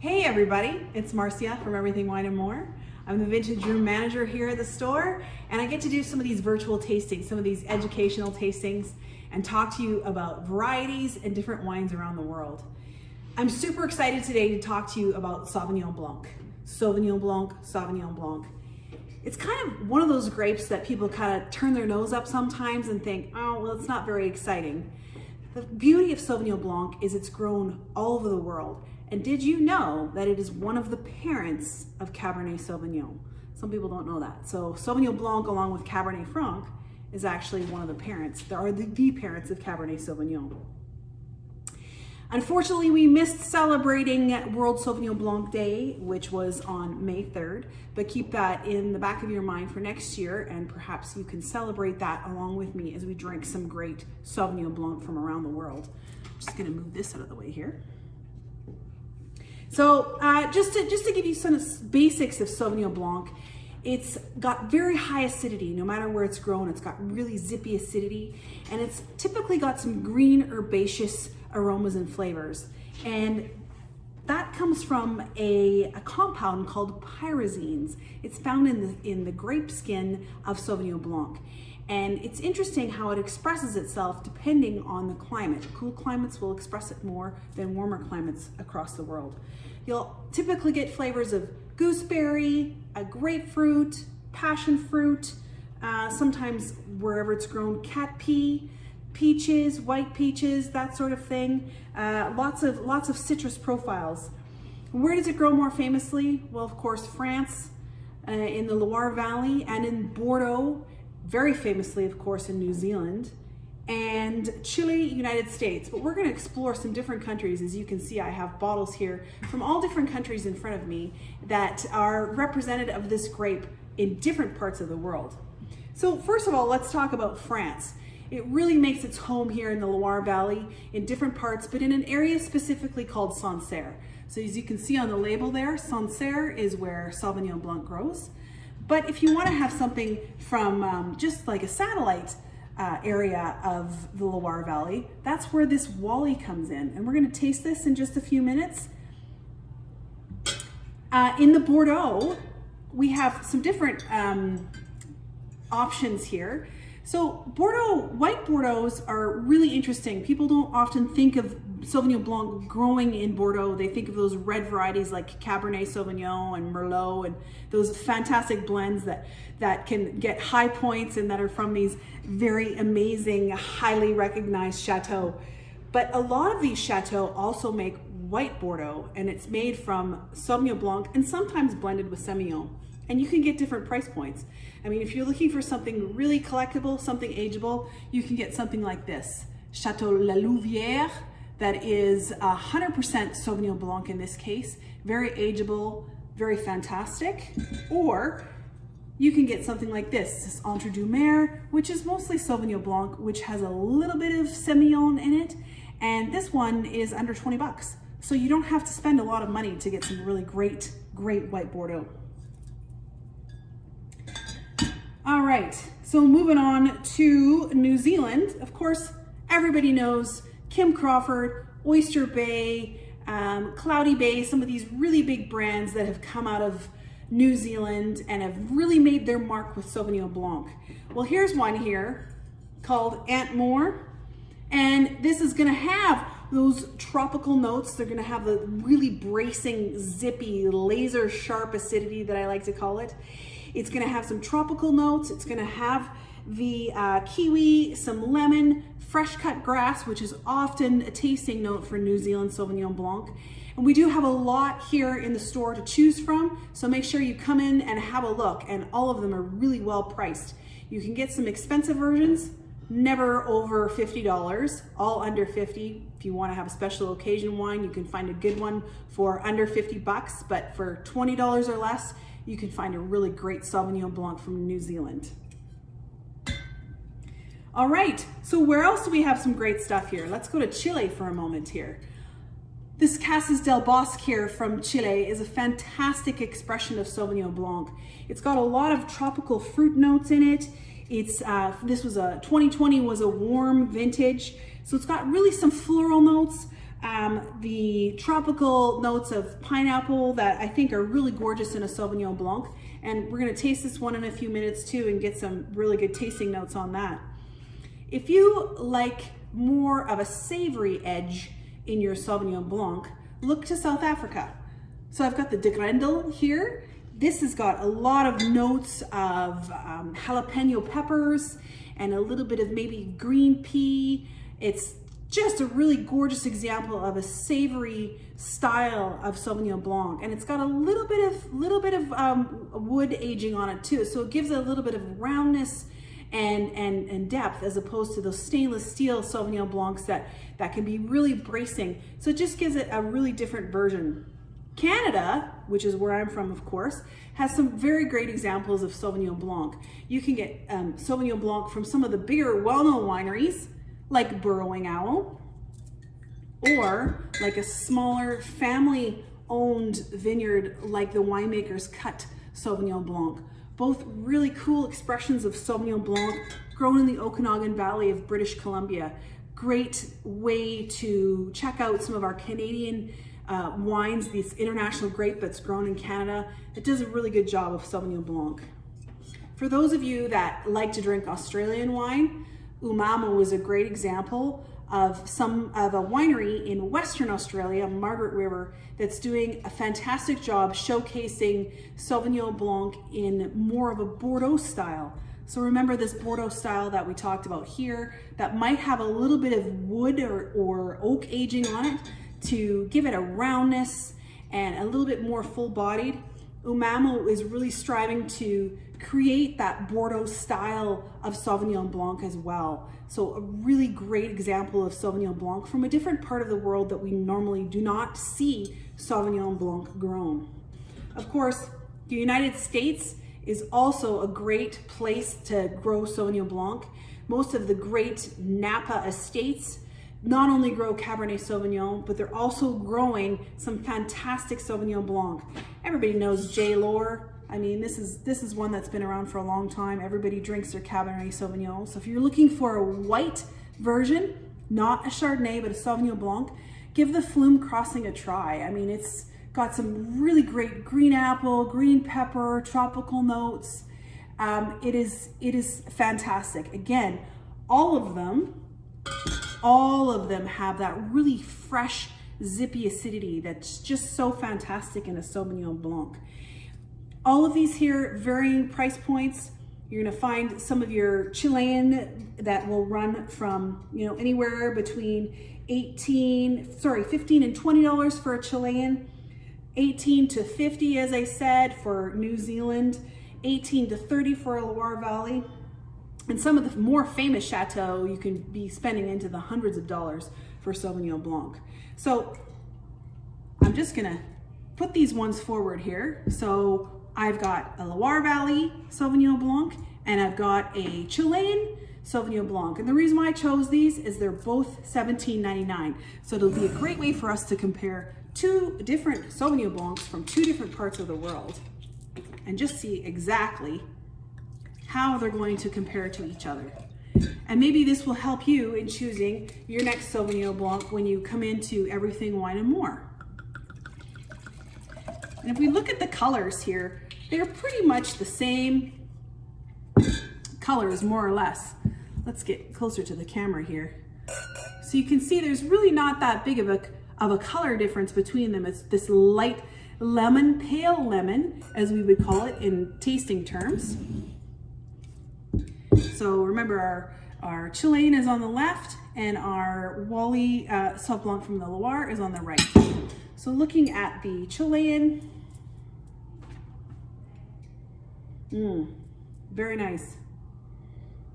Hey everybody, it's Marcia from Everything Wine and More. I'm the vintage room manager here at the store, and I get to do some of these virtual tastings, some of these educational tastings, and talk to you about varieties and different wines around the world. I'm super excited today to talk to you about Sauvignon Blanc. Sauvignon Blanc, Sauvignon Blanc. It's kind of one of those grapes that people kind of turn their nose up sometimes and think, oh, well, it's not very exciting. The beauty of Sauvignon Blanc is it's grown all over the world. And did you know that it is one of the parents of Cabernet Sauvignon? Some people don't know that. So Sauvignon Blanc, along with Cabernet Franc, is actually one of the parents. There are the parents of Cabernet Sauvignon. Unfortunately, we missed celebrating World Sauvignon Blanc Day, which was on May 3rd, but keep that in the back of your mind for next year, and perhaps you can celebrate that along with me as we drink some great Sauvignon Blanc from around the world. I'm just gonna move this out of the way here. So just to give you some basics of Sauvignon Blanc, it's got very high acidity. No matter where it's grown, it's got really zippy acidity, and it's typically got some green herbaceous aromas and flavors. And that comes from a compound called pyrazines. It's found in the grape skin of Sauvignon Blanc. And it's interesting how it expresses itself depending on the climate. Cool climates will express it more than warmer climates across the world. You'll typically get flavors of gooseberry, a grapefruit, passion fruit, sometimes wherever it's grown, cat pea, peaches, white peaches, that sort of thing. Lots of citrus profiles. Where does it grow more famously? Well, of course, France, in the Loire Valley, and in Bordeaux, very famously, of course, in New Zealand, and Chile, United States. But we're going to explore some different countries. As you can see, I have bottles here from all different countries in front of me that are representative of this grape in different parts of the world. So first of all, let's talk about France. It really makes its home here in the Loire Valley in different parts, but in an area specifically called Sancerre. So as you can see on the label there, Sancerre is where Sauvignon Blanc grows. But if you want to have something from just like a satellite area of the Loire Valley, that's where this Wally comes in. And we're going to taste this in just a few minutes. In the Bordeaux, we have some different options here. So Bordeaux, white Bordeaux's are really interesting. People don't often think of Sauvignon Blanc growing in Bordeaux. They think of those red varieties like Cabernet Sauvignon and Merlot and those fantastic blends that can get high points and that are from these very amazing, highly recognized chateaux. But a lot of these chateaux also make white Bordeaux, and it's made from Sauvignon Blanc and sometimes blended with Semillon. And you can get different price points. I mean, if you're looking for something really collectible, something ageable, you can get something like this. Chateau La Louvière, that is 100% Sauvignon Blanc in this case. Very ageable, very fantastic. Or you can get something like this Entre du Mer, which is mostly Sauvignon Blanc, which has a little bit of Semillon in it. And this one is under 20 bucks. So you don't have to spend a lot of money to get some really great white Bordeaux. All right, so moving on to New Zealand. Of course, everybody knows Kim Crawford, Oyster Bay, Cloudy Bay, some of these really big brands that have come out of New Zealand and have really made their mark with Sauvignon Blanc. Well, here's one here called Aunt Moore, and this is gonna have those tropical notes. They're gonna have the really bracing, zippy, laser sharp acidity that I like to call it. It's gonna have some tropical notes. It's gonna have the kiwi, some lemon, fresh cut grass, which is often a tasting note for New Zealand Sauvignon Blanc. And we do have a lot here in the store to choose from, so make sure you come in and have a look, and all of them are really well priced. You can get some expensive versions, never over $50, all under 50. If you wanna have a special occasion wine, you can find a good one for under 50 bucks, but for $20 or less, you can find a really great Sauvignon Blanc from New Zealand. All right, so where else do we have some great stuff here? Let's go to Chile for a moment here. This Casas del Bosque here from Chile is a fantastic expression of Sauvignon Blanc. It's got a lot of tropical fruit notes in it. This was 2020 was a warm vintage, so it's got really some floral notes. the tropical notes of pineapple that I think are really gorgeous in a Sauvignon Blanc. And we're gonna taste this one in a few minutes too and get some really good tasting notes on that. If you like more of a savory edge in your Sauvignon Blanc, look to South Africa. So I've got the de Grendel here. This has got a lot of notes of jalapeno peppers and a little bit of maybe green pea. It's just a really gorgeous example of a savory style of Sauvignon Blanc, and it's got a little bit of wood aging on it too, so it gives it a little bit of roundness and depth, as opposed to those stainless steel Sauvignon Blancs that can be really bracing. So it just gives it a really different version. Canada, which is where I'm from, of course, has some very great examples of Sauvignon Blanc. You can get Sauvignon Blanc from some of the bigger, well-known wineries, like Burrowing Owl, or like a smaller family-owned vineyard like the Winemakers Cut Sauvignon Blanc. Both really cool expressions of Sauvignon Blanc grown in the Okanagan Valley of British Columbia. Great way to check out some of our Canadian wines, this international grape that's grown in Canada. It does a really good job of Sauvignon Blanc. For those of you that like to drink Australian wine, Umamo is a great example of a winery in Western Australia, Margaret River, that's doing a fantastic job showcasing Sauvignon Blanc in more of a Bordeaux style. So remember this Bordeaux style that we talked about here that might have a little bit of wood or oak aging on it to give it a roundness and a little bit more full-bodied. Umamo is really striving to create that Bordeaux style of Sauvignon Blanc as well. So a really great example of Sauvignon Blanc from a different part of the world that we normally do not see Sauvignon Blanc grown. Of course, the United States is also a great place to grow Sauvignon Blanc. Most of the great Napa estates not only grow Cabernet Sauvignon, but they're also growing some fantastic Sauvignon Blanc. Everybody knows J. Lohr. I mean, this is one that's been around for a long time. Everybody drinks their Cabernet Sauvignon. So if you're looking for a white version, not a Chardonnay, but a Sauvignon Blanc, give the Flume Crossing a try. I mean, it's got some really great green apple, green pepper, tropical notes. It is fantastic. Again, all of them have that really fresh, zippy acidity that's just so fantastic in a Sauvignon Blanc. All of these here, varying price points. You're gonna find some of your Chilean that will run from, anywhere between $15 and $20 for a Chilean, 18 to 50, as I said, for New Zealand, 18 to 30 for a Loire Valley. And some of the more famous chateaux, you can be spending into the hundreds of dollars for Sauvignon Blanc. So I'm just gonna put these ones forward here. So I've got a Loire Valley Sauvignon Blanc and I've got a Chilean Sauvignon Blanc. And the reason why I chose these is they're both $17.99. So it'll be a great way for us to compare two different Sauvignon Blancs from two different parts of the world and just see exactly how they're going to compare to each other. And maybe this will help you in choosing your next Sauvignon Blanc when you come into Everything Wine and More. And if we look at the colors here, they're pretty much the same colors, more or less. Let's get closer to the camera here. So you can see there's really not that big of a color difference between them. It's this light lemon, pale lemon, as we would call it in tasting terms. So remember, our Chilean is on the left and our Wally Sauv Blanc from the Loire is on the right. So looking at the Chilean, very nice.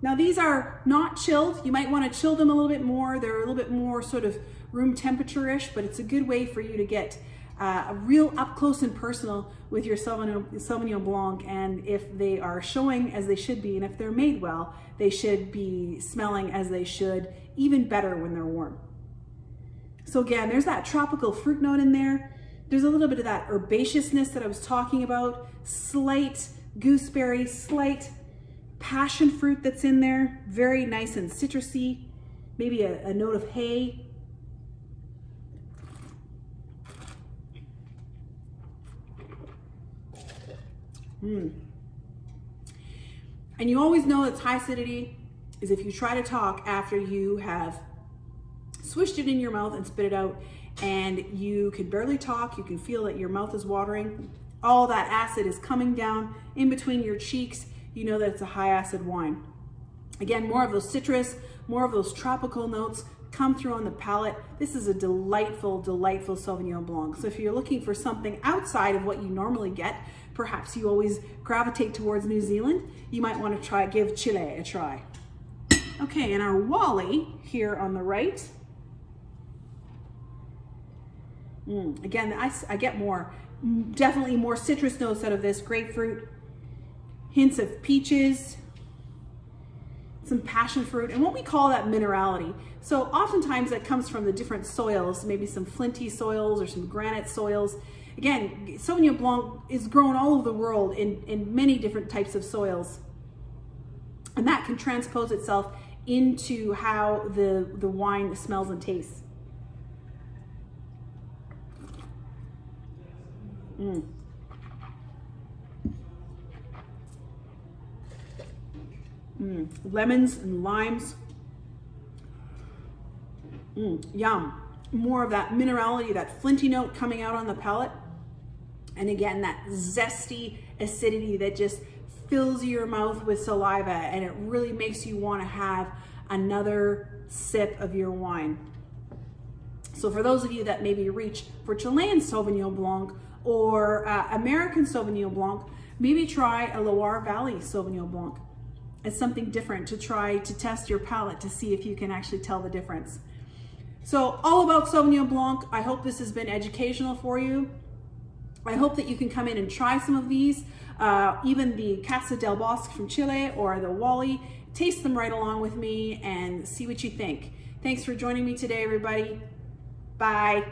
Now these are not chilled. You might want to chill them a little bit more. They're a little bit more sort of room temperature-ish, but it's a good way for you to get a real up close and personal with your Sauvignon Blanc. And if they are showing as they should be, and if they're made well, they should be smelling as they should, even better when they're warm. So again, there's that tropical fruit note in there. There's a little bit of that herbaceousness that I was talking about, slight gooseberry, slight passion fruit that's in there, very nice and citrusy, maybe a note of hay. And you always know it's high acidity is if you try to talk after you have swished it in your mouth and spit it out, and you can barely talk, you can feel that your mouth is watering, all that acid is coming down in between your cheeks, you know that it's a high acid wine. Again, more of those citrus, more of those tropical notes come through on the palate. This is a delightful, delightful Sauvignon Blanc. So if you're looking for something outside of what you normally get, perhaps you always gravitate towards New Zealand, you might want to give Chile a try. Okay, and our Wally here on the right. Again, I get definitely more citrus notes out of this. Grapefruit, hints of peaches, some passion fruit, and what we call that minerality. So oftentimes that comes from the different soils, maybe some flinty soils or some granite soils. Again, Sauvignon Blanc is grown all over the world in many different types of soils. And that can transpose itself into how the wine smells and tastes. Lemons and limes. Yum. More of that minerality, that flinty note coming out on the palate. And again, that zesty acidity that just fills your mouth with saliva, and it really makes you want to have another sip of your wine. So for those of you that maybe reach for Chilean Sauvignon Blanc or American Sauvignon Blanc, maybe try a Loire Valley Sauvignon Blanc. It's something different to try to test your palate to see if you can actually tell the difference. So all about Sauvignon Blanc. I hope this has been educational for you. I hope that you can come in and try some of these, even the Casa del Bosque from Chile or the Wally. Taste them right along with me and see what you think. Thanks for joining me today, everybody. Bye.